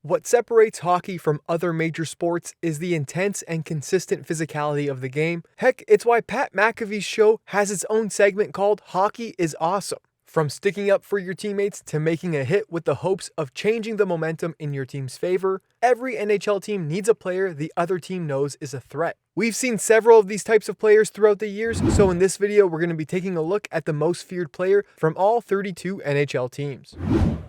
What separates hockey from other major sports is the intense and consistent physicality of the game. Heck, it's why Pat McAfee's show has its own segment called Hockey is Awesome. From sticking up for your teammates to making a hit with the hopes of changing the momentum in your team's favor, every NHL team needs a player the other team knows is a threat. We've seen several of these types of players throughout the years, so in this video we're going to be taking a look at the most feared player from all 32 NHL teams.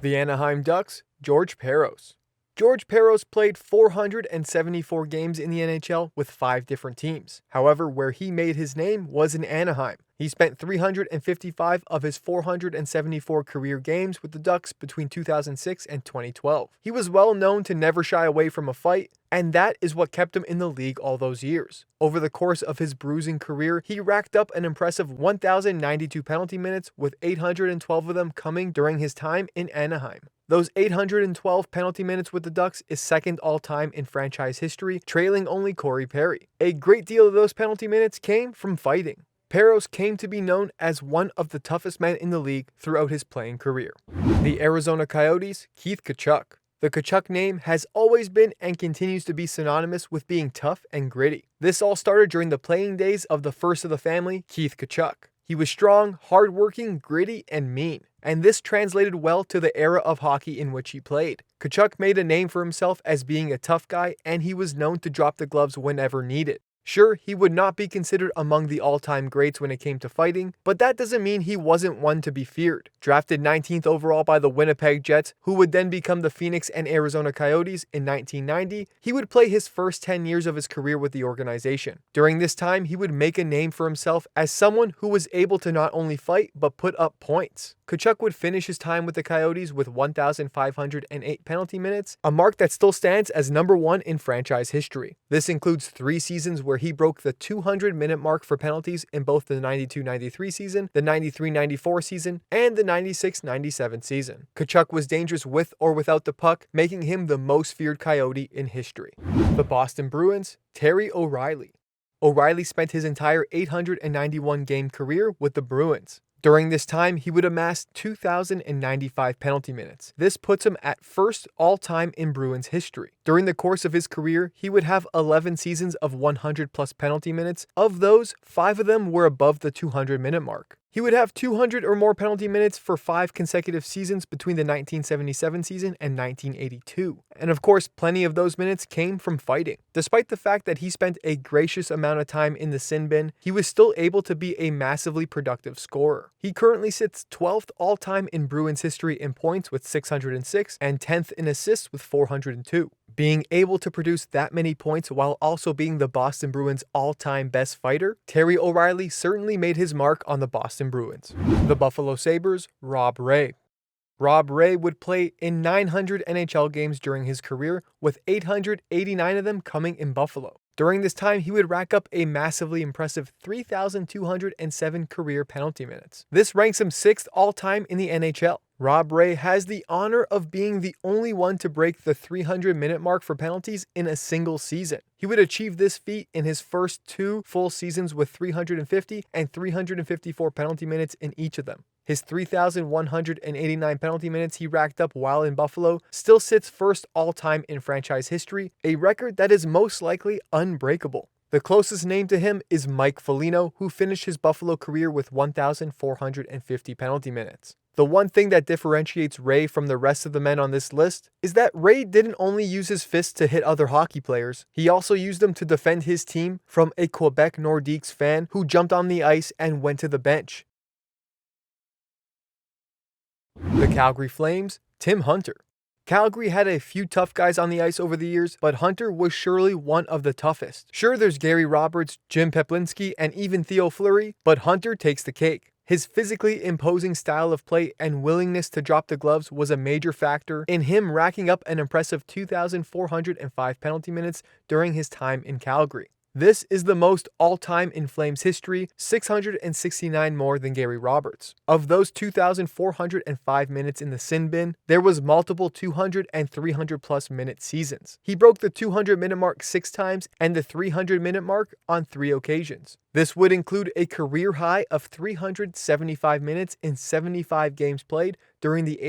The Anaheim Ducks, George Parros. George Parros played 474 games in the NHL with 5 different teams. However, where he made his name was in Anaheim. He spent 355 of his 474 career games with the Ducks between 2006 and 2012. He was well known to never shy away from a fight, and that is what kept him in the league all those years. Over the course of his bruising career, he racked up an impressive 1,092 penalty minutes, with 812 of them coming during his time in Anaheim. Those 812 penalty minutes with the Ducks is second all-time in franchise history, trailing only Corey Perry. A great deal of those penalty minutes came from fighting. Parros came to be known as one of the toughest men in the league throughout his playing career. The Arizona Coyotes, Keith Tkachuk. The Tkachuk name has always been and continues to be synonymous with being tough and gritty. This all started during the playing days of the first of the family, Keith Tkachuk. He was strong, hardworking, gritty, and mean, and this translated well to the era of hockey in which he played. Tkachuk made a name for himself as being a tough guy, and he was known to drop the gloves whenever needed. Sure, he would not be considered among the all-time greats when it came to fighting, but that doesn't mean he wasn't one to be feared. Drafted 19th overall by the Winnipeg Jets, who would then become the Phoenix and Arizona Coyotes in 1990, he would play his first 10 years of his career with the organization. During this time, he would make a name for himself as someone who was able to not only fight, but put up points. Tkachuk would finish his time with the Coyotes with 1,508 penalty minutes, a mark that still stands as number 1 in franchise history. This includes 3 seasons where he broke the 200-minute mark for penalties in both the 92-93 season, the 93-94 season, and the 96-97 season. Tkachuk was dangerous with or without the puck, making him the most feared Coyote in history. The Boston Bruins, Terry O'Reilly. O'Reilly spent his entire 891-game career with the Bruins. During this time, he would amass 2,095 penalty minutes. This puts him at first all-time in Bruins history. During the course of his career, he would have 11 seasons of 100-plus penalty minutes. Of those, 5 of them were above the 200-minute mark. He would have 200 or more penalty minutes for 5 consecutive seasons between the 1977 season and 1982. And of course, plenty of those minutes came from fighting. Despite the fact that he spent a gracious amount of time in the sin bin, he was still able to be a massively productive scorer. He currently sits 12th all-time in Bruins history in points with 606 and 10th in assists with 402. Being able to produce that many points while also being the Boston Bruins' all-time best fighter, Terry O'Reilly certainly made his mark on the Boston Bruins. The Buffalo Sabres, Rob Ray. Rob Ray would play in 900 NHL games during his career, with 889 of them coming in Buffalo. During this time, he would rack up a massively impressive 3,207 career penalty minutes. This ranks him 6th all-time in the NHL. Rob Ray has the honor of being the only one to break the 300-minute mark for penalties in a single season. He would achieve this feat in his first 2 full seasons with 350 and 354 penalty minutes in each of them. His 3,189 penalty minutes he racked up while in Buffalo still sits first all-time in franchise history, a record that is most likely unbreakable. The closest name to him is Mike Foligno, who finished his Buffalo career with 1,450 penalty minutes. The one thing that differentiates Ray from the rest of the men on this list is that Ray didn't only use his fists to hit other hockey players, he also used them to defend his team from a Quebec Nordiques fan who jumped on the ice and went to the bench. The Calgary Flames, Tim Hunter. Calgary had a few tough guys on the ice over the years, but Hunter was surely one of the toughest. Sure, there's Gary Roberts, Jim Peplinski, and even Theo Fleury, but Hunter takes the cake. His physically imposing style of play and willingness to drop the gloves was a major factor in him racking up an impressive 2,405 penalty minutes during his time in Calgary. This is the most all-time in Flames history, 669 more than Gary Roberts. Of those 2,405 minutes in the sin bin, there was multiple 200 and 300 plus minute seasons. He broke the 200-minute mark 6 times and the 300-minute mark on 3 occasions. This would include a career high of 375 minutes in 75 games played during the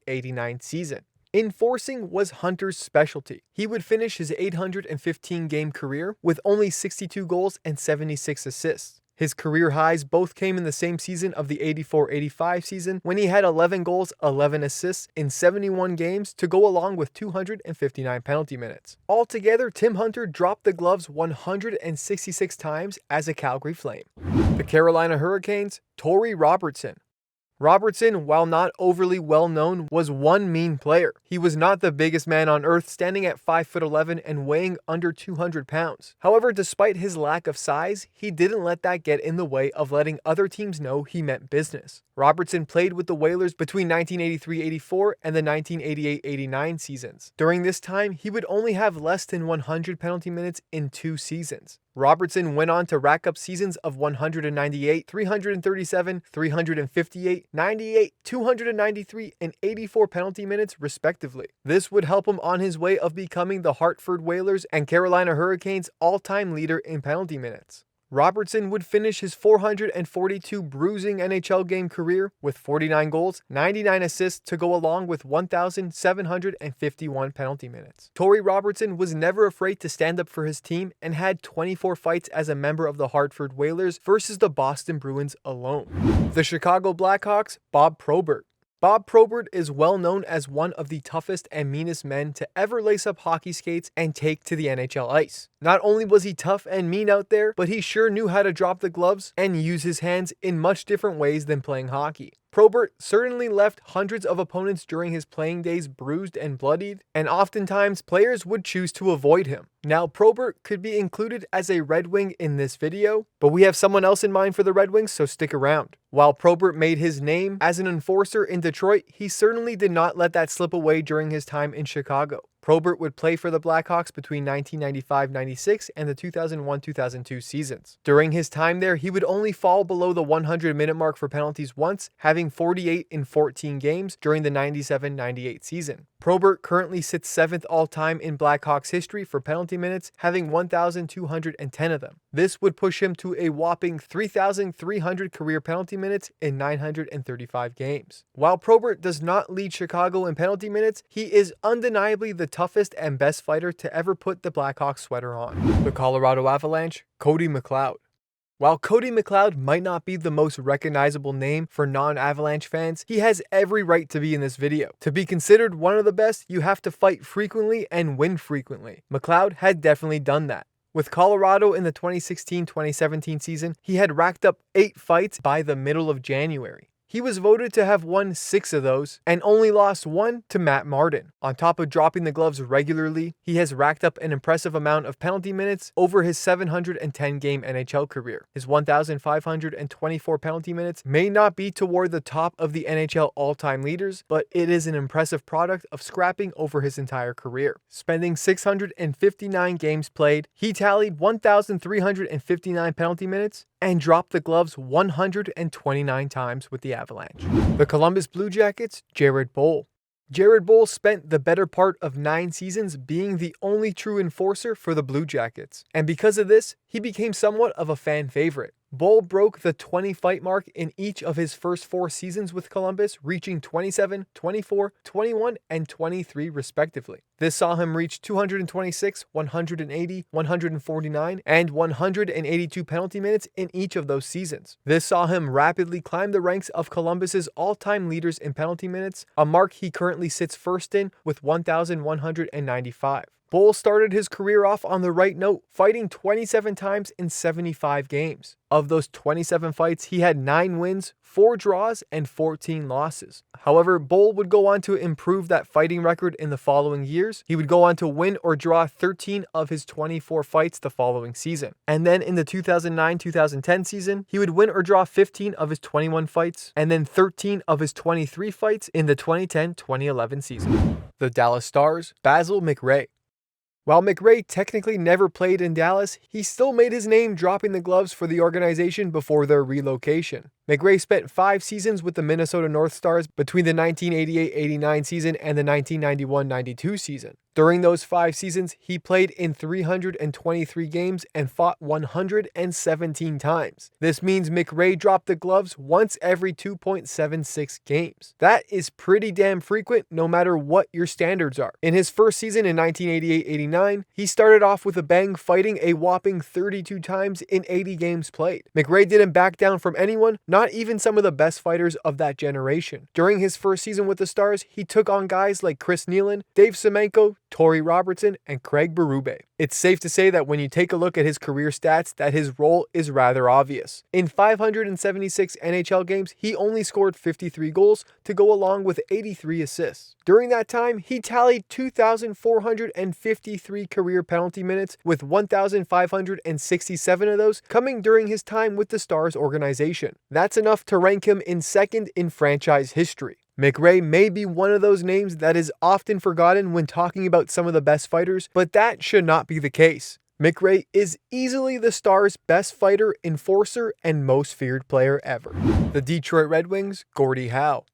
88-89 season. Enforcing was Hunter's specialty. He would finish his 815-game career with only 62 goals and 76 assists. His career highs both came in the same season of the 84-85 season when he had 11 goals, 11 assists in 71 games to go along with 259 penalty minutes. Altogether, Tim Hunter dropped the gloves 166 times as a Calgary Flame. The Carolina Hurricanes, Torrey Robertson. Robertson, while not overly well known, was one mean player. He was not the biggest man on earth, standing at 5'11" and weighing under 200 pounds. However, despite his lack of size, he didn't let that get in the way of letting other teams know he meant business. Robertson played with the Whalers between 1983-84 and the 1988-89 seasons. During this time, he would only have less than 100 penalty minutes in 2 seasons. Robertson went on to rack up seasons of 198, 337, 358, 98, 293, and 84 penalty minutes respectively. This would help him on his way of becoming the Hartford Whalers and Carolina Hurricanes all-time leader in penalty minutes. Robertson would finish his 442 bruising NHL game career with 49 goals, 99 assists to go along with 1,751 penalty minutes. Torrey Robertson was never afraid to stand up for his team and had 24 fights as a member of the Hartford Whalers versus the Boston Bruins alone. The Chicago Blackhawks, Bob Probert. Bob Probert is well known as one of the toughest and meanest men to ever lace up hockey skates and take to the NHL ice. Not only was he tough and mean out there, but he sure knew how to drop the gloves and use his hands in much different ways than playing hockey. Probert certainly left hundreds of opponents during his playing days bruised and bloodied, and oftentimes players would choose to avoid him. Now, Probert could be included as a Red Wing in this video, but we have someone else in mind for the Red Wings, so stick around. While Probert made his name as an enforcer in Detroit, he certainly did not let that slip away during his time in Chicago. Probert would play for the Blackhawks between 1995-96 and the 2001-2002 seasons. During his time there, he would only fall below the 100-minute mark for penalties once, having 48 in 14 games during the 97-98 season. Probert currently sits 7th all-time in Blackhawks history for penalty minutes, having 1,210 of them. This would push him to a whopping 3,300 career penalty minutes in 935 games. While Probert does not lead Chicago in penalty minutes, he is undeniably the toughest and best fighter to ever put the Blackhawks sweater on. The Colorado Avalanche, Cody McLeod. While Cody McLeod might not be the most recognizable name for non-Avalanche fans, he has every right to be in this video. To be considered one of the best, you have to fight frequently and win frequently. McLeod had definitely done that. With Colorado in the 2016-2017 season, he had racked up 8 fights by the middle of January. He was voted to have won 6 of those and only lost 1 to Matt Martin. On top of dropping the gloves regularly, he has racked up an impressive amount of penalty minutes over his 710-game NHL career. His 1,524 penalty minutes may not be toward the top of the NHL all-time leaders, but it is an impressive product of scrapping over his entire career. Spending 659 games played, he tallied 1,359 penalty minutes and dropped the gloves 129 times with the Avalanche. The Columbus Blue Jackets, Jared Boll. Jared Boll spent the better part of 9 seasons being the only true enforcer for the Blue Jackets, and because of this, he became somewhat of a fan favorite. Boll broke the 20-fight mark in each of his first 4 seasons with Columbus, reaching 27, 24, 21, and 23 respectively. This saw him reach 226, 180, 149, and 182 penalty minutes in each of those seasons. This saw him rapidly climb the ranks of Columbus's all-time leaders in penalty minutes, a mark he currently sits first in with 1,195. Boll started his career off on the right note, fighting 27 times in 75 games. Of those 27 fights, he had 9 wins, 4 draws, and 14 losses. However, Boll would go on to improve that fighting record in the following years. He would go on to win or draw 13 of his 24 fights the following season. And then in the 2009-2010 season, he would win or draw 15 of his 21 fights, and then 13 of his 23 fights in the 2010-2011 season. The Dallas Stars, Basil McRae. While McRae technically never played in Dallas, he still made his name dropping the gloves for the organization before their relocation. McRae spent 5 seasons with the Minnesota North Stars between the 1988-89 season and the 1991-92 season. During those 5 seasons, he played in 323 games and fought 117 times. This means McRae dropped the gloves once every 2.76 games. That is pretty damn frequent no matter what your standards are. In his first season in 1988-89, he started off with a bang, fighting a whopping 32 times in 80 games played. McRae didn't back down from anyone, not even some of the best fighters of that generation. During his first season with the Stars, he took on guys like Chris Nealon, Dave Semenko, Torrey Robertson, and Craig Berube. It's safe to say that when you take a look at his career stats that his role is rather obvious. In 576 NHL games, he only scored 53 goals to go along with 83 assists. During that time, he tallied 2,453 career penalty minutes, with 1,567 of those coming during his time with the Stars organization. That's enough to rank him in second in franchise history. McRae may be one of those names that is often forgotten when talking about some of the best fighters, but that should not be the case. McRae is easily the Stars' best fighter, enforcer, and most feared player ever. The Detroit Red Wings, Gordie Howe.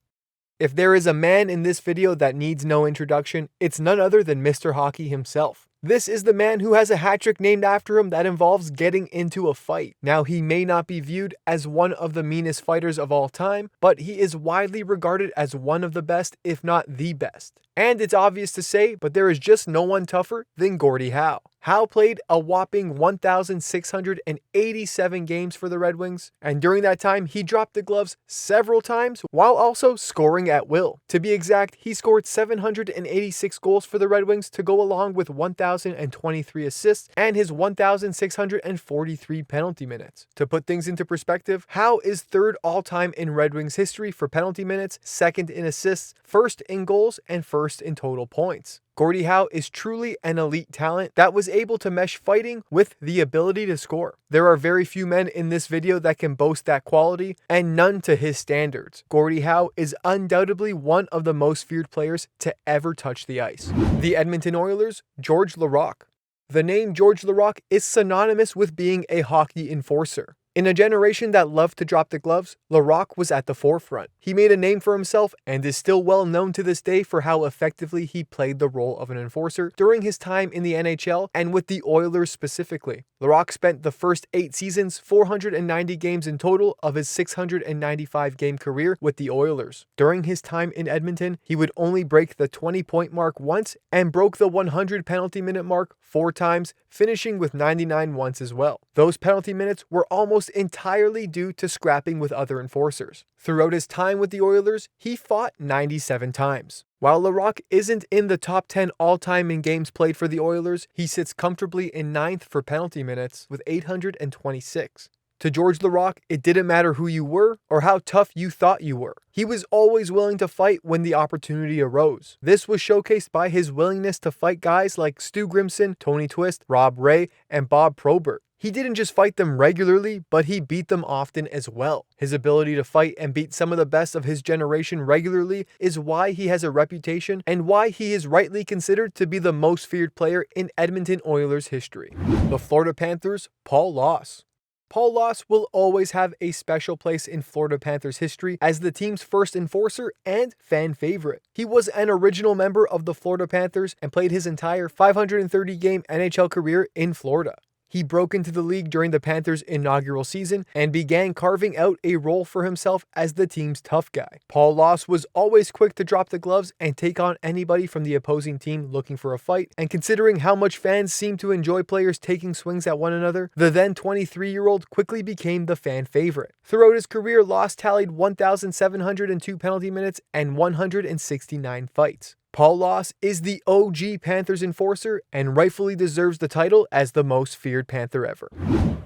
If there is a man in this video that needs no introduction, it's none other than Mr. Hockey himself. This is the man who has a hat trick named after him that involves getting into a fight. Now, he may not be viewed as one of the meanest fighters of all time, but he is widely regarded as one of the best, if not the best. And it's obvious to say, but there is just no one tougher than Gordie Howe. Howe played a whopping 1,687 games for the Red Wings, and during that time, he dropped the gloves several times while also scoring at will. To be exact, he scored 786 goals for the Red Wings to go along with 1,023 assists and his 1,643 penalty minutes. To put things into perspective, Howe is third all-time in Red Wings history for penalty minutes, second in assists, first in goals, and first in total points. Gordie Howe is truly an elite talent that was able to mesh fighting with the ability to score. There are very few men in this video that can boast that quality, and none to his standards. Gordie Howe is undoubtedly one of the most feared players to ever touch the ice. The Edmonton Oilers, George Laraque. The name George Laraque is synonymous with being a hockey enforcer. In a generation that loved to drop the gloves, Laraque was at the forefront. He made a name for himself and is still well known to this day for how effectively he played the role of an enforcer during his time in the NHL and with the Oilers specifically. Laraque spent the first 8 seasons, 490 games in total of his 695-game career with the Oilers. During his time in Edmonton, he would only break the 20-point mark once and broke the 100 penalty minute mark 4 times, finishing with 99 once as well. Those penalty minutes were almost entirely due to scrapping with other enforcers. Throughout his time with the Oilers, he fought 97 times. While Laraque isn't in the top 10 all-time in games played for the Oilers, he sits comfortably in 9th for penalty minutes with 826. To George Laraque, it didn't matter who you were or how tough you thought you were. He was always willing to fight when the opportunity arose. This was showcased by his willingness to fight guys like Stu Grimson, Tony Twist, Rob Ray, and Bob Probert. He didn't just fight them regularly, but he beat them often as well. His ability to fight and beat some of the best of his generation regularly is why he has a reputation and why he is rightly considered to be the most feared player in Edmonton Oilers history. The Florida Panthers, Paul Loss. Paul Loss will always have a special place in Florida Panthers history as the team's first enforcer and fan favorite. He was an original member of the Florida Panthers and played his entire 530-game NHL career in Florida. He broke into the league during the Panthers' inaugural season and began carving out a role for himself as the team's tough guy. Paul Loss was always quick to drop the gloves and take on anybody from the opposing team looking for a fight, and considering how much fans seem to enjoy players taking swings at one another, the then 23-year-old quickly became the fan favorite. Throughout his career, Loss tallied 1,702 penalty minutes and 169 fights. Paul Loss is the OG Panthers enforcer and rightfully deserves the title as the most feared Panther ever.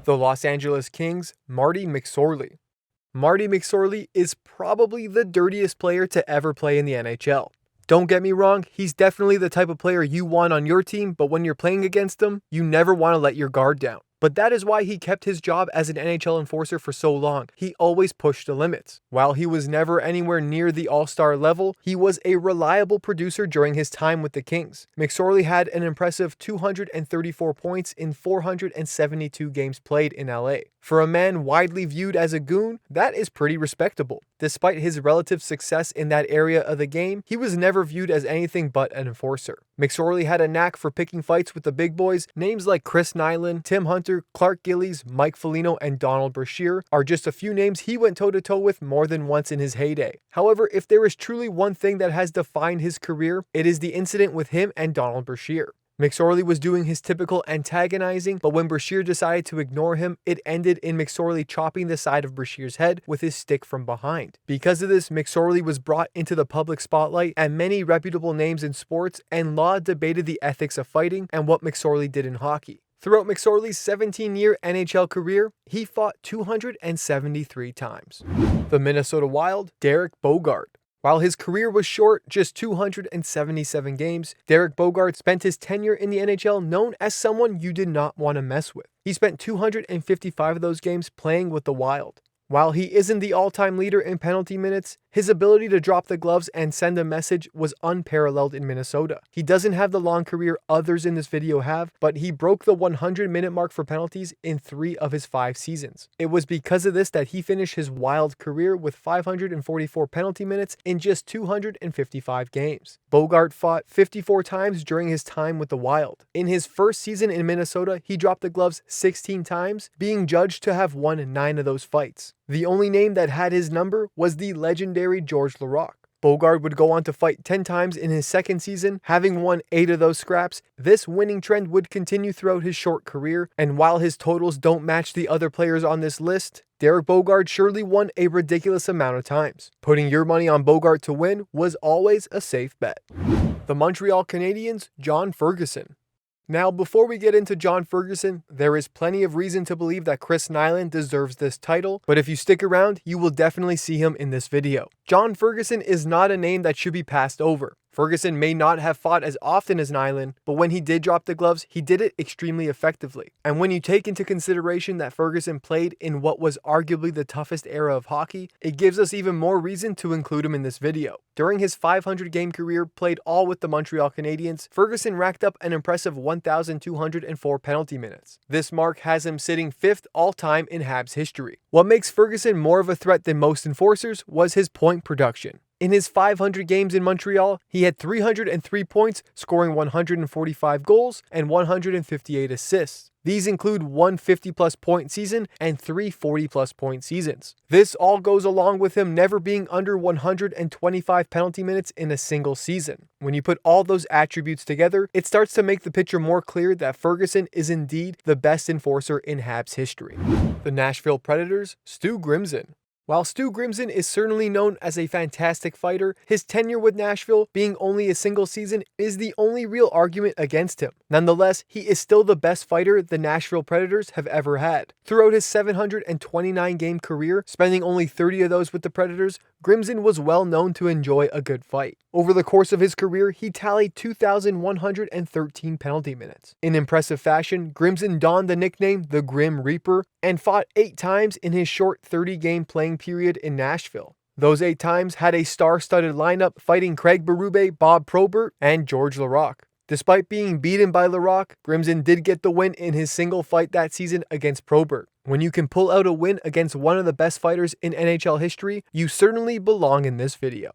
The Los Angeles Kings, Marty McSorley. Marty McSorley is probably the dirtiest player to ever play in the NHL. Don't get me wrong, he's definitely the type of player you want on your team, but when you're playing against him, you never want to let your guard down. But that is why he kept his job as an NHL enforcer for so long. He always pushed the limits. While he was never anywhere near the all-star level, he was a reliable producer during his time with the Kings. McSorley had an impressive 234 points in 472 games played in LA. For a man widely viewed as a goon, that is pretty respectable. Despite his relative success in that area of the game, he was never viewed as anything but an enforcer. McSorley had a knack for picking fights with the big boys. Names like Chris Nyland, Tim Hunter, Clark Gillies, Mike Foligno, and Donald Brashear are just a few names he went toe-to-toe with more than once in his heyday. However, if there is truly one thing that has defined his career, it is the incident with him and Donald Brashear. McSorley was doing his typical antagonizing, but when Brashear decided to ignore him, it ended in McSorley chopping the side of Brashear's head with his stick from behind. Because of this, McSorley was brought into the public spotlight, and many reputable names in sports and law debated the ethics of fighting and what McSorley did in hockey. Throughout McSorley's 17-year NHL career, he fought 273 times. The Minnesota Wild, Derek Bogart. While his career was short, just 277 games, Derek Bogart spent his tenure in the NHL known as someone you did not want to mess with. He spent 255 of those games playing with the Wild. While he isn't the all-time leader in penalty minutes, his ability to drop the gloves and send a message was unparalleled in Minnesota. He doesn't have the long career others in this video have, but he broke the 100-minute mark for penalties in 3 of his 5 seasons. It was because of this that he finished his Wild career with 544 penalty minutes in just 255 games. Bogart fought 54 times during his time with the Wild. In his first season in Minnesota, he dropped the gloves 16 times, being judged to have won 9 of those fights. The only name that had his number was the legendary George Laraque. Bogart would go on to fight 10 times in his second season, having won 8 of those scraps. This winning trend would continue throughout his short career, and while his totals don't match the other players on this list, Derek Bogart surely won a ridiculous amount of times. Putting your money on Bogart to win was always a safe bet. The Montreal Canadiens, John Ferguson. Now, before we get into John Ferguson, there is plenty of reason to believe that Chris Nyland deserves this title, but if you stick around, you will definitely see him in this video. John Ferguson is not a name that should be passed over. Ferguson may not have fought as often as Nyland, but when he did drop the gloves, he did it extremely effectively. And when you take into consideration that Ferguson played in what was arguably the toughest era of hockey, it gives us even more reason to include him in this video. During his 500-game career played all with the Montreal Canadiens, Ferguson racked up an impressive 1,204 penalty minutes. This mark has him sitting 5th all-time in Habs history. What makes Ferguson more of a threat than most enforcers was his point production. In his 500 games in Montreal, he had 303 points, scoring 145 goals and 158 assists. These include one 50-plus point season and 3 40-plus point seasons. This all goes along with him never being under 125 penalty minutes in a single season. When you put all those attributes together, it starts to make the picture more clear that Ferguson is indeed the best enforcer in Habs history. The Nashville Predators, Stu Grimson. While Stu Grimson is certainly known as a fantastic fighter, his tenure with Nashville, being only a single season, is the only real argument against him. Nonetheless, he is still the best fighter the Nashville Predators have ever had. Throughout his 729-game career, spending only 30 of those with the Predators, Grimson was well known to enjoy a good fight. Over the course of his career, he tallied 2,113 penalty minutes. In impressive fashion, Grimson donned the nickname the Grim Reaper and fought 8 times in his short 30-game playing period in Nashville. Those 8 times had a star-studded lineup fighting Craig Berube, Bob Probert, and George Laraque. Despite being beaten by Laraque, Grimson did get the win in his single fight that season against Probert. When you can pull out a win against one of the best fighters in NHL history, you certainly belong in this video.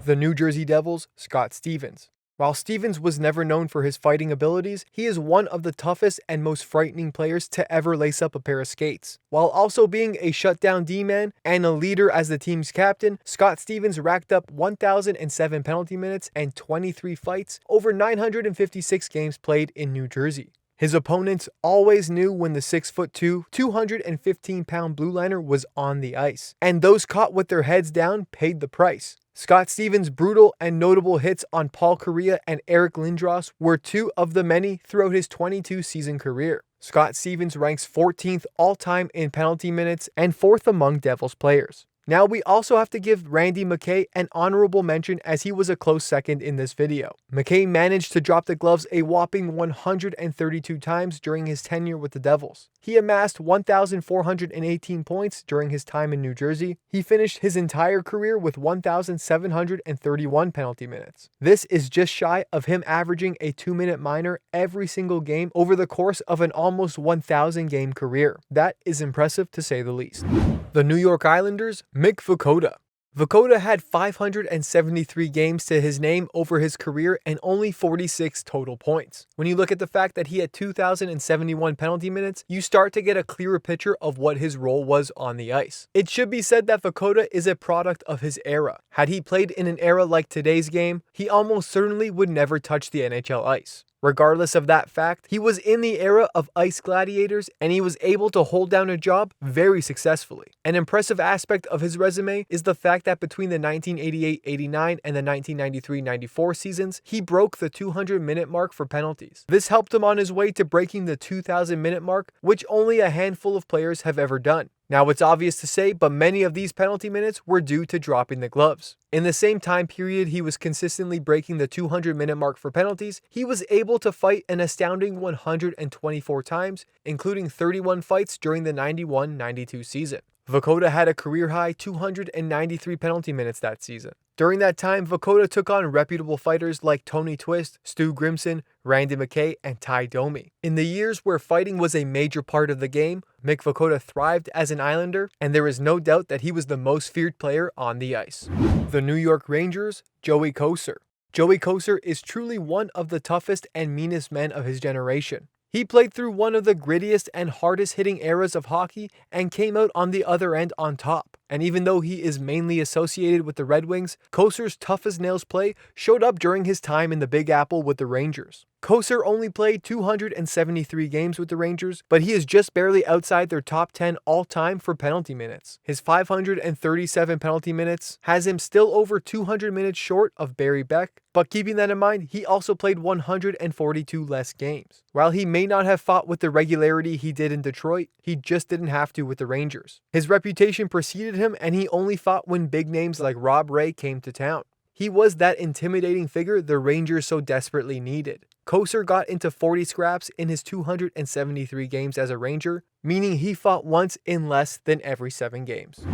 The New Jersey Devils, Scott Stevens. While Stevens was never known for his fighting abilities, he is one of the toughest and most frightening players to ever lace up a pair of skates. While also being a shutdown D-man and a leader as the team's captain, Scott Stevens racked up 1,007 penalty minutes and 23 fights over 956 games played in New Jersey. His opponents always knew when the 6'2", 215-pound blue liner was on the ice, and those caught with their heads down paid the price. Scott Stevens' brutal and notable hits on Paul Kariya and Eric Lindros were 2 of the many throughout his 22-season career. Scott Stevens ranks 14th all-time in penalty minutes and 4th among Devils players. Now we also have to give Randy McKay an honorable mention as he was a close second in this video. McKay managed to drop the gloves a whopping 132 times during his tenure with the Devils. He amassed 1,418 points during his time in New Jersey. He finished his entire career with 1,731 penalty minutes. This is just shy of him averaging a 2-minute minor every single game over the course of an almost 1,000 game career. That is impressive to say the least. The New York Islanders, Mick Vukota. Vukota had 573 games to his name over his career and only 46 total points. When you look at the fact that he had 2,071 penalty minutes, you start to get a clearer picture of what his role was on the ice. It should be said that Vukota is a product of his era. Had he played in an era like today's game, he almost certainly would never touch the NHL ice. Regardless of that fact, he was in the era of ice gladiators and he was able to hold down a job very successfully. An impressive aspect of his resume is the fact that between the 1988-89 and the 1993-94 seasons, he broke the 200-minute mark for penalties. This helped him on his way to breaking the 2,000-minute mark, which only a handful of players have ever done. Now it's obvious to say, but many of these penalty minutes were due to dropping the gloves. In the same time period he was consistently breaking the 200-minute mark for penalties, he was able to fight an astounding 124 times, including 31 fights during the 91-92 season. Vukota had a career-high 293 penalty minutes that season. During that time, Vukota took on reputable fighters like Tony Twist, Stu Grimson, Randy McKay, and Ty Domi. In the years where fighting was a major part of the game, Mick Vukota thrived as an Islander, and there is no doubt that he was the most feared player on the ice. The New York Rangers, Joey Kocur. Joey Kocur is truly one of the toughest and meanest men of his generation. He played through one of the grittiest and hardest hitting eras of hockey and came out on the other end on top. And even though he is mainly associated with the Red Wings, Kocur's tough-as-nails play showed up during his time in the Big Apple with the Rangers. Kocur only played 273 games with the Rangers, but he is just barely outside their top 10 all-time for penalty minutes. His 537 penalty minutes has him still over 200 minutes short of Barry Beck, but keeping that in mind, he also played 142 less games. While he may not have fought with the regularity he did in Detroit, he just didn't have to with the Rangers. His reputation preceded him, and he only fought when big names like Rob Ray came to town. He was that intimidating figure the Rangers so desperately needed. Kocur got into 40 scraps in his 273 games as a Ranger, meaning he fought once in less than every 7 games.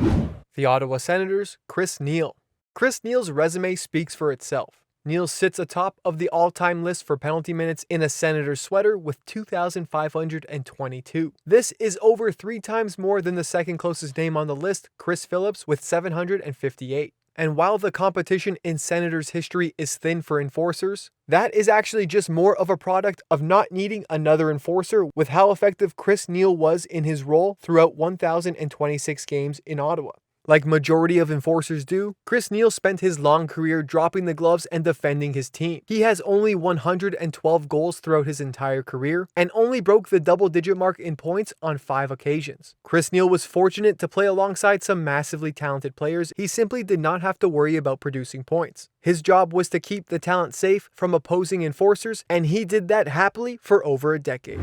The Ottawa Senators, Chris Neil. Chris Neil's resume speaks for itself. Neil sits atop of the all-time list for penalty minutes in a Senators sweater with 2,522. This is over 3 times more than the second closest name on the list, Chris Phillips, with 758. And while the competition in Senators history is thin for enforcers, that is actually just more of a product of not needing another enforcer with how effective Chris Neil was in his role throughout 1,026 games in Ottawa. Like majority of enforcers do, Chris Neil spent his long career dropping the gloves and defending his team. He has only 112 goals throughout his entire career and only broke the double-digit mark in points on 5 occasions. Chris Neil was fortunate to play alongside some massively talented players. He simply did not have to worry about producing points. His job was to keep the talent safe from opposing enforcers, and he did that happily for over a decade.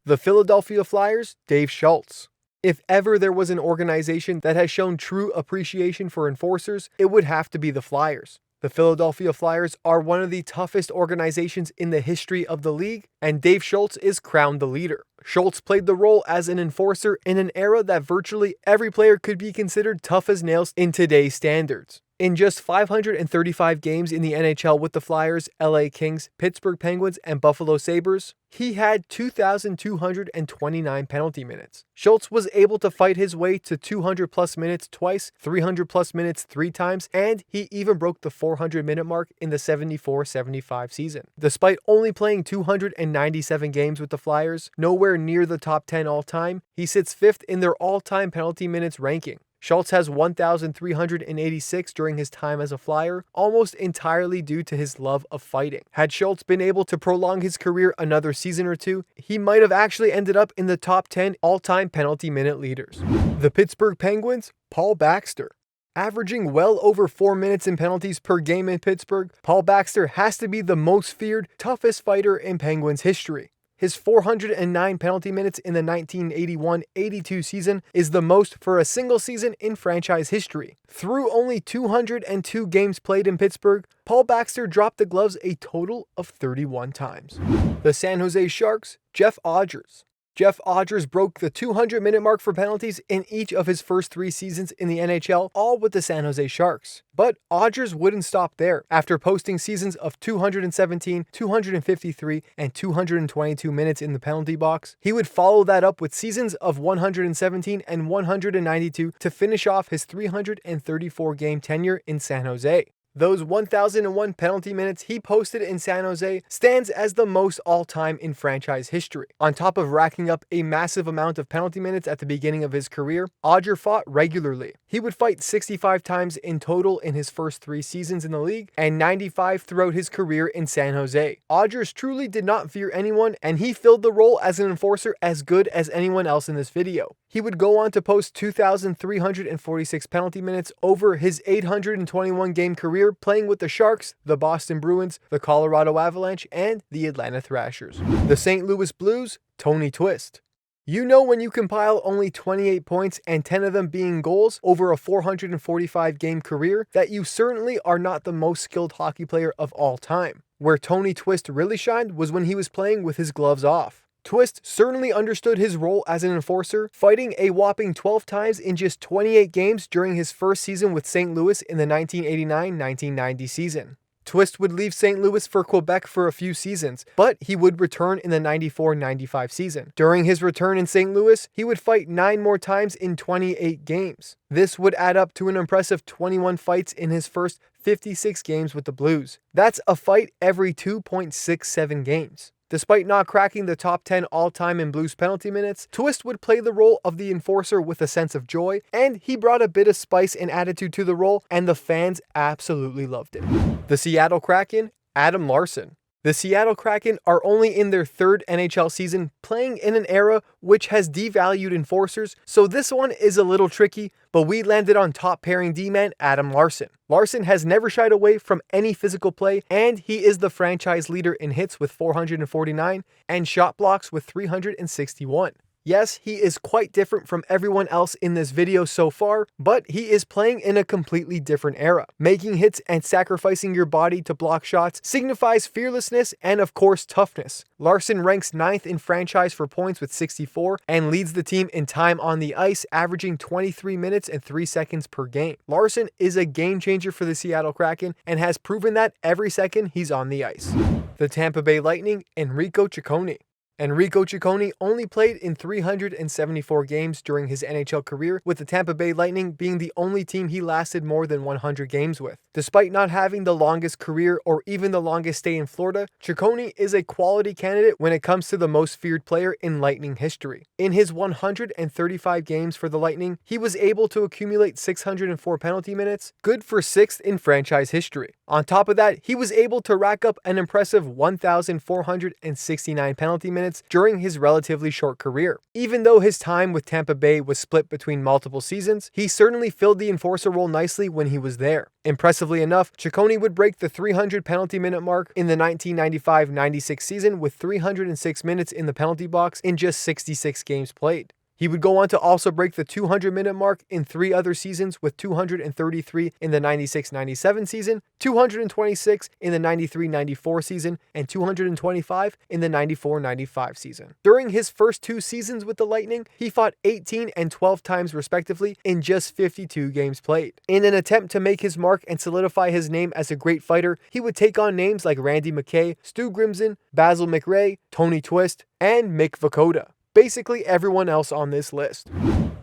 The Philadelphia Flyers, Dave Schultz. If ever there was an organization that has shown true appreciation for enforcers, it would have to be the Flyers. The Philadelphia Flyers are one of the toughest organizations in the history of the league, and Dave Schultz is crowned the leader. Schultz played the role as an enforcer in an era that virtually every player could be considered tough as nails in today's standards. In just 535 games in the NHL with the Flyers, LA Kings, Pittsburgh Penguins, and Buffalo Sabres, he had 2,229 penalty minutes. Schultz was able to fight his way to 200-plus minutes twice, 300-plus minutes 3 times, and he even broke the 400-minute mark in the 74-75 season. Despite only playing 297 games with the Flyers, nowhere near the top 10 all-time, he sits 5th in their all-time penalty minutes ranking. Schultz has 1,386 during his time as a Flyer, almost entirely due to his love of fighting. Had Schultz been able to prolong his career another season or two, he might have actually ended up in the top 10 all-time penalty minute leaders. The Pittsburgh Penguins, Paul Baxter. Averaging well over 4 minutes in penalties per game in Pittsburgh, Paul Baxter has to be the most feared, toughest fighter in Penguins history. his 409 penalty minutes in the 1981-82 season is the most for a single season in franchise history. Through only 202 games played in Pittsburgh, Paul Baxter dropped the gloves a total of 31 times. The San Jose Sharks, Jeff Odgers. Jeff Odgers broke the 200-minute mark for penalties in each of his first 3 seasons in the NHL, all with the San Jose Sharks. But Odgers wouldn't stop there. After posting seasons of 217, 253, and 222 minutes in the penalty box, he would follow that up with seasons of 117 and 192 to finish off his 334-game tenure in San Jose. Those 1,001 penalty minutes he posted in San Jose stands as the most all-time in franchise history. On top of racking up a massive amount of penalty minutes at the beginning of his career, Odger fought regularly. He would fight 65 times in total in his first 3 seasons in the league, and 95 throughout his career in San Jose. Odgers truly did not fear anyone, and he filled the role as an enforcer as good as anyone else in this video. He would go on to post 2,346 penalty minutes over his 821-game career, playing with the Sharks, the Boston Bruins, the Colorado Avalanche, and the Atlanta Thrashers. The St. Louis Blues, Tony Twist. You know when you compile only 28 points and 10 of them being goals over a 445-game career that you certainly are not the most skilled hockey player of all time. Where Tony Twist really shined was when he was playing with his gloves off. Twist certainly understood his role as an enforcer, fighting a whopping 12 times in just 28 games during his first season with St. Louis in the 1989-1990 season. Twist would leave St. Louis for Quebec for a few seasons, but he would return in the 94-95 season. During his return in St. Louis, he would fight 9 more times in 28 games. This would add up to an impressive 21 fights in his first 56 games with the Blues. That's a fight every 2.67 games. Despite not cracking the top 10 all-time in Blues penalty minutes, Twist would play the role of the enforcer with a sense of joy, and he brought a bit of spice and attitude to the role, and the fans absolutely loved it. The Seattle Kraken, Adam Larsson. The Seattle Kraken are only in their 3rd NHL season, playing in an era which has devalued enforcers, so this one is a little tricky, but we landed on top pairing D-man Adam Larsson. Larsson has never shied away from any physical play, and he is the franchise leader in hits with 449 and shot blocks with 361. Yes, he is quite different from everyone else in this video so far, but he is playing in a completely different era. Making hits and sacrificing your body to block shots signifies fearlessness and of course toughness. Larsson ranks 9th in franchise for points with 64 and leads the team in time on the ice, averaging 23 minutes and 3 seconds per game. Larsson is a game changer for the Seattle Kraken and has proven that every second he's on the ice. The Tampa Bay Lightning, Enrico Ciccone. Enrico Ciccone only played in 374 games during his NHL career, with the Tampa Bay Lightning being the only team he lasted more than 100 games with. Despite not having the longest career or even the longest stay in Florida, Ciccone is a quality candidate when it comes to the most feared player in Lightning history. In his 135 games for the Lightning, he was able to accumulate 604 penalty minutes, good for 6th in franchise history. On top of that, he was able to rack up an impressive 1,469 penalty minutes during his relatively short career. Even though his time with Tampa Bay was split between multiple seasons, he certainly filled the enforcer role nicely when he was there. Impressively enough, Ciccone would break the 300 penalty minute mark in the 1995-96 season with 306 minutes in the penalty box in just 66 games played. He would go on to also break the 200-minute mark in 3 other seasons with 233 in the 96-97 season, 226 in the 93-94 season, and 225 in the 94-95 season. During his first 2 seasons with the Lightning, he fought 18 and 12 times respectively in just 52 games played. In an attempt to make his mark and solidify his name as a great fighter, he would take on names like Randy McKay, Stu Grimson, Basil McRae, Tony Twist, and Mick Vukota. Basically everyone else on this list.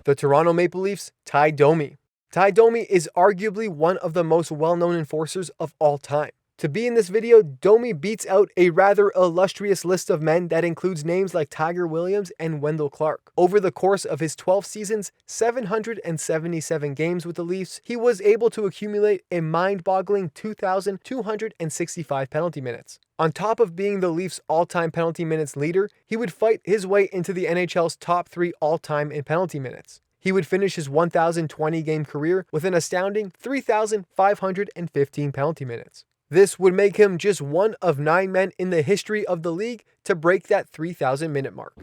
The Toronto Maple Leafs, Ty Domi. Ty Domi is arguably one of the most well-known enforcers of all time. To be in this video, Domi beats out a rather illustrious list of men that includes names like Tiger Williams and Wendell Clark. Over the course of his 12 seasons, 777 games with the Leafs, he was able to accumulate a mind-boggling 2,265 penalty minutes. On top of being the Leafs' all-time penalty minutes leader, he would fight his way into the NHL's top 3 all-time in penalty minutes. He would finish his 1,020-game career with an astounding 3,515 penalty minutes. This would make him just one of 9 men in the history of the league to break that 3,000-minute mark.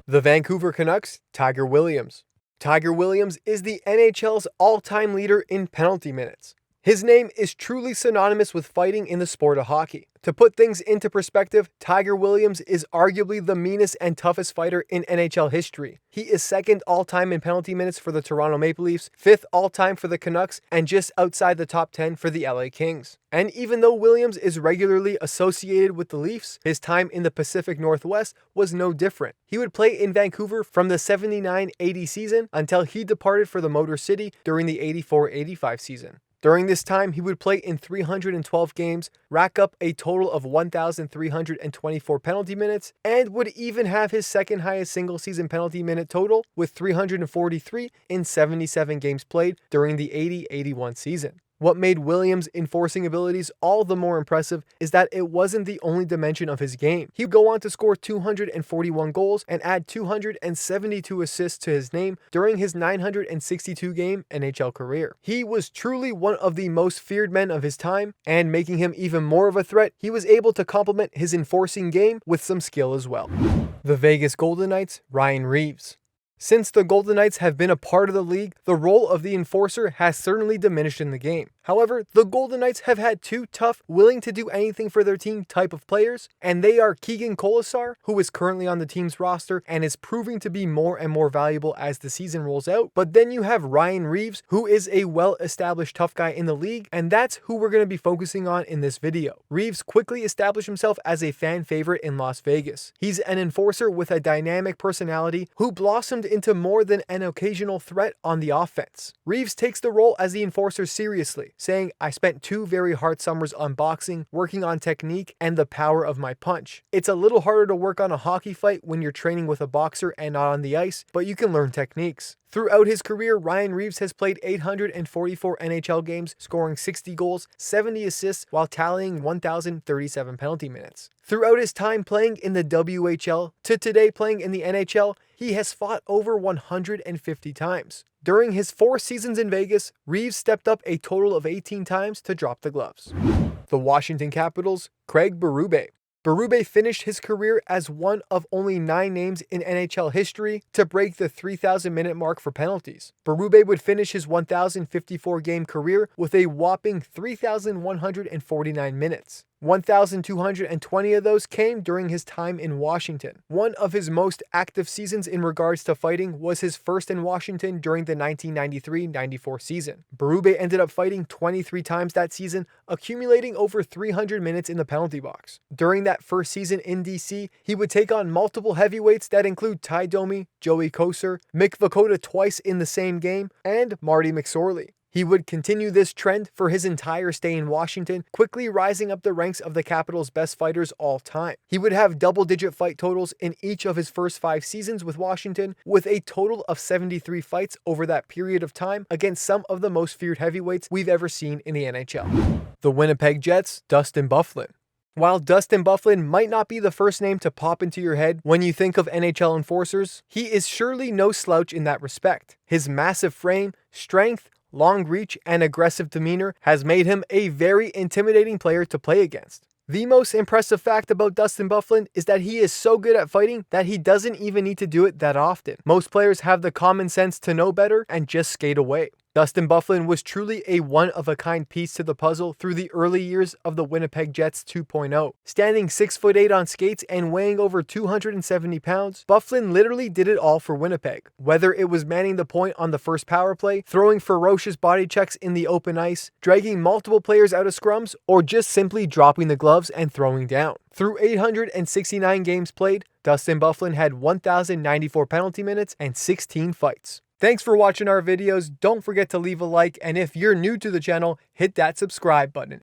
The Vancouver Canucks, Tiger Williams. Tiger Williams is the NHL's all-time leader in penalty minutes. His name is truly synonymous with fighting in the sport of hockey. To put things into perspective, Tiger Williams is arguably the meanest and toughest fighter in NHL history. He is second all-time in penalty minutes for the Toronto Maple Leafs, fifth all-time for the Canucks, and just outside the top 10 for the LA Kings. And even though Williams is regularly associated with the Leafs, his time in the Pacific Northwest was no different. He would play in Vancouver from the 79-80 season until he departed for the Motor City during the 84-85 season. During this time, he would play in 312 games, rack up a total of 1,324 penalty minutes, and would even have his second highest single-season penalty minute total with 343 in 77 games played during the 80-81 season. What made Williams' enforcing abilities all the more impressive is that it wasn't the only dimension of his game. He would go on to score 241 goals and add 272 assists to his name during his 962-game NHL career. He was truly one of the most feared men of his time, and making him even more of a threat, he was able to complement his enforcing game with some skill as well. The Vegas Golden Knights, Ryan Reaves. Since the Golden Knights have been a part of the league, the role of the enforcer has certainly diminished in the game. However, the Golden Knights have had two tough, willing-to-do-anything-for-their-team type of players, and they are Keegan Kolesar, who is currently on the team's roster and is proving to be more and more valuable as the season rolls out. But then you have Ryan Reaves, who is a well-established tough guy in the league, and that's who we're going to be focusing on in this video. Reaves quickly established himself as a fan favorite in Las Vegas. He's an enforcer with a dynamic personality who blossomed into more than an occasional threat on the offense. Reaves takes the role as the enforcer seriously, saying, "I spent 2 very hard summers on boxing, working on technique and the power of my punch. It's a little harder to work on a hockey fight when you're training with a boxer and not on the ice, but you can learn techniques." Throughout his career, Ryan Reaves has played 844 NHL games, scoring 60 goals, 70 assists, while tallying 1,037 penalty minutes. Throughout his time playing in the WHL to today playing in the NHL, he has fought over 150 times. During his 4 seasons in Vegas, Reaves stepped up a total of 18 times to drop the gloves. The Washington Capitals, Craig Berube. Berube finished his career as one of only 9 names in NHL history to break the 3,000-minute mark for penalties. Berube would finish his 1,054-game career with a whopping 3,149 minutes. 1,220 of those came during his time in Washington. One of his most active seasons in regards to fighting was his first in Washington during the 1993-94 season. Berube ended up fighting 23 times that season, accumulating over 300 minutes in the penalty box. During that first season in DC, he would take on multiple heavyweights that include Ty Domi, Joey Kocur, Mick Vukota twice in the same game, and Marty McSorley. He would continue this trend for his entire stay in Washington, quickly rising up the ranks of the Capitals' best fighters all time. He would have double-digit fight totals in each of his first 5 seasons with Washington, with a total of 73 fights over that period of time against some of the most feared heavyweights we've ever seen in the NHL. The Winnipeg Jets, Dustin Byfuglien. While Dustin Byfuglien might not be the first name to pop into your head when you think of NHL enforcers, he is surely no slouch in that respect. His massive frame, strength, long reach, and aggressive demeanor has made him a very intimidating player to play against. The most impressive fact about Dustin Byfuglien is that he is so good at fighting that he doesn't even need to do it that often. Most players have the common sense to know better and just skate away. Dustin Byfuglien was truly a one-of-a-kind piece to the puzzle through the early years of the Winnipeg Jets 2.0. Standing 6'8" on skates and weighing over 270 pounds, Byfuglien literally did it all for Winnipeg. Whether it was manning the point on the first power play, throwing ferocious body checks in the open ice, dragging multiple players out of scrums, or just simply dropping the gloves and throwing down. Through 869 games played, Dustin Byfuglien had 1,094 penalty minutes and 16 fights. Thanks for watching our videos. Don't forget to leave a like, and if you're new to the channel, hit that subscribe button.